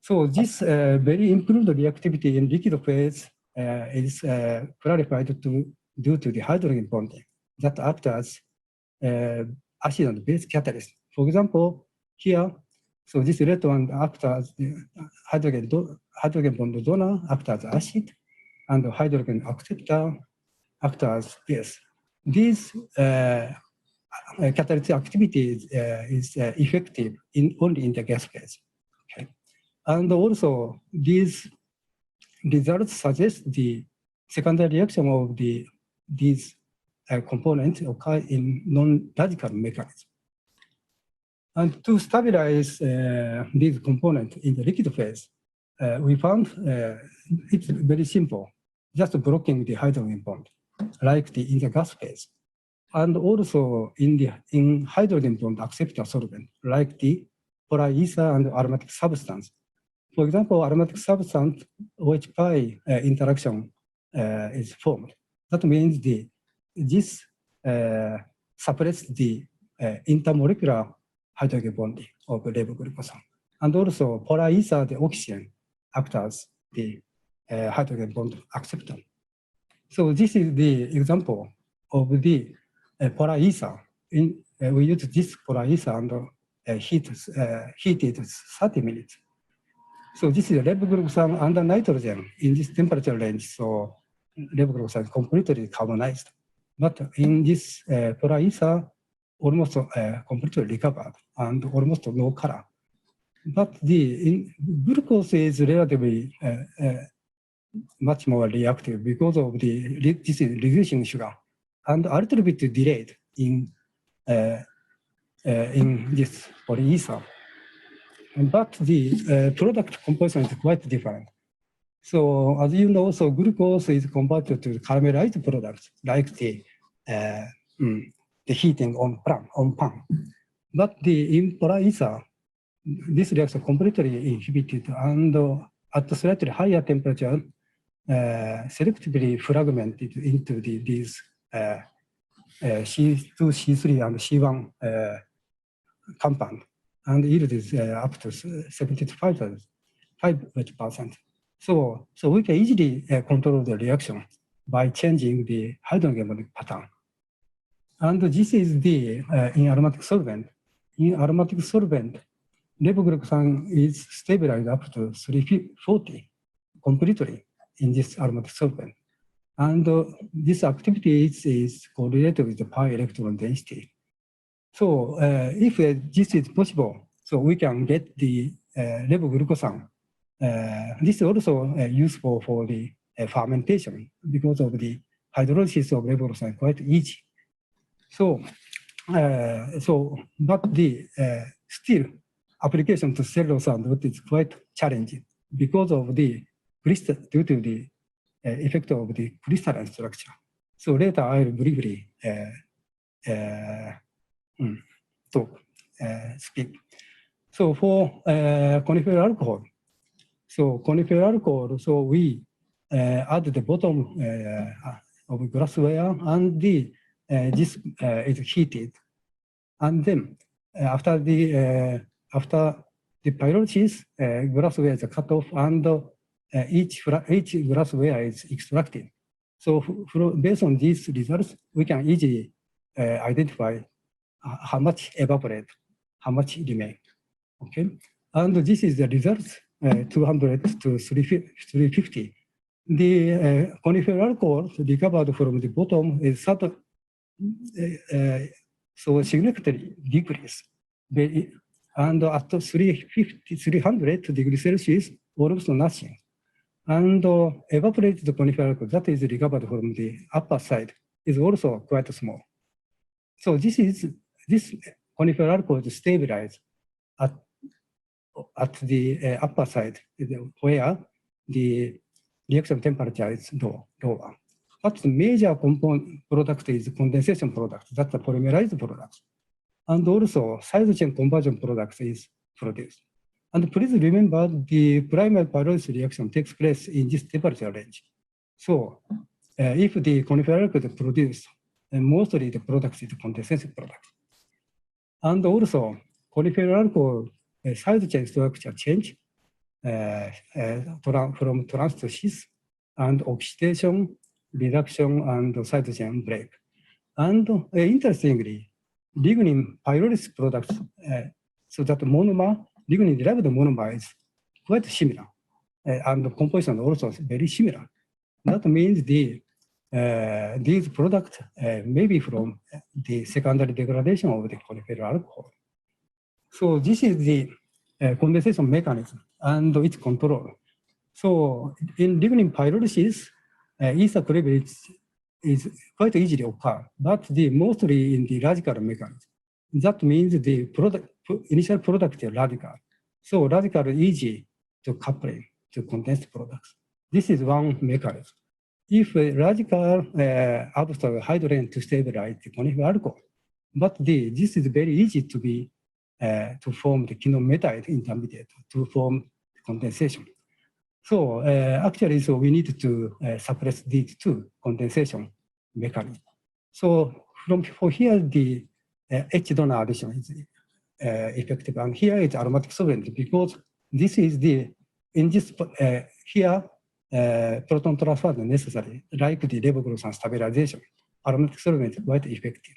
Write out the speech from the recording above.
So this very improved reactivity in liquid phase is clarified due to the hydrogen bonding that act as acid and base catalyst. For example, here, so this red one acts as the hydrogen bond donor, acts as acid, and the hydrogen acceptor acts as base. These catalytic activity is effective only in the gas phase. Okay. And also, these results suggest the secondary reaction of these components occur in non-radical mechanism. And to stabilize these components in the liquid phase, we found it's very simple, just blocking the hydrogen bond, like in the gas phase. And also in hydrogen bond acceptor solvent, like the polar ether and aromatic substance. For example, aromatic substance OH-pi interaction is formed. That means this suppresses the intermolecular hydrogen bonding of levoglucosan. And also polar ether, the oxygen, acts as the hydrogen bond acceptor. So this is the example of the polar ether. We use this polar ether and heated 30 minutes. So this is levoglucosan under nitrogen in this temperature range. So levoglucosan is completely carbonized. But in this polar ether, almost completely recovered and almost no color. But glucose is relatively much more reactive because of this is reducing sugar and a little bit delayed in this polar ether. But the product composition is quite different. So as you know, so glucose is converted to caramelized products like the heating on pan. But in polar ether, this reaction completely inhibited and at a slightly higher temperature, selectively fragmented into these C2, C3, and C1 compound, and yield is up to 75%. So we can easily control the reaction by changing the hydrogen bonding pattern. And this is the in aromatic solvent. In aromatic solvent, levoglucosan is stabilized up to 340 completely in this aromatic solvent. And this activity is correlated with the pi electron density. So if this is possible, so we can get the levoglucosan. This is also useful for the fermentation because of the hydrolysis of levoglucosan quite easy. So, but the still application to cellulose and wood is quite challenging because of the due to the effect of the crystalline structure. So later I will briefly speak. So for coniferous alcohol, so we add the bottom of glassware and this is heated, and then after the pyrolysis, glassware is cut off and each glassware is extracted. So based on these results, we can easily identify how much evaporate, how much remain. Okay, and this is the results 200 to 350. The coniferous alcohol recovered from the bottom is so significantly decreased. And at 300 degrees Celsius, almost nothing. And evaporated coniferous alcohol that is recovered from the upper side is also quite small. So this coniferous alcohol is stabilized at the upper side where the reaction temperature is lower. But the major component product is condensation product, that's a polymerized product. And also side chain conversion product is produced. And please remember the primary pyrolysis reaction takes place in this temperature range. So if the coniferous alcohol is produced, mostly the product is condensation product. And also coniferous alcohol side chain structure change from trans to cis, and oxidation, reduction, and side chain break. And interestingly, lignin pyrolysis products, so that monomer, lignin derived monomer is quite similar, and the composition also is very similar. That means these products may be from the secondary degradation of the polyphenol alcohol. So this is the condensation mechanism and its control. So in lignin pyrolysis, ether cleavage is quite easily occur, but mostly in the radical mechanism. That means the initial product is radical. So radical is easy to coupling to condensed products. This is one mechanism. If a radical abstract hydrogen to stabilize the polyphenol alcohol, but this is very easy to be to form the quinomethyl intermediate to form condensation. So actually, so we need to suppress these two condensation mechanisms. So for here, the H donor addition is effective, and here it's aromatic solvent because this is in this here proton transfer is necessary, like the levoglucan stabilization. Aromatic solvent is quite effective.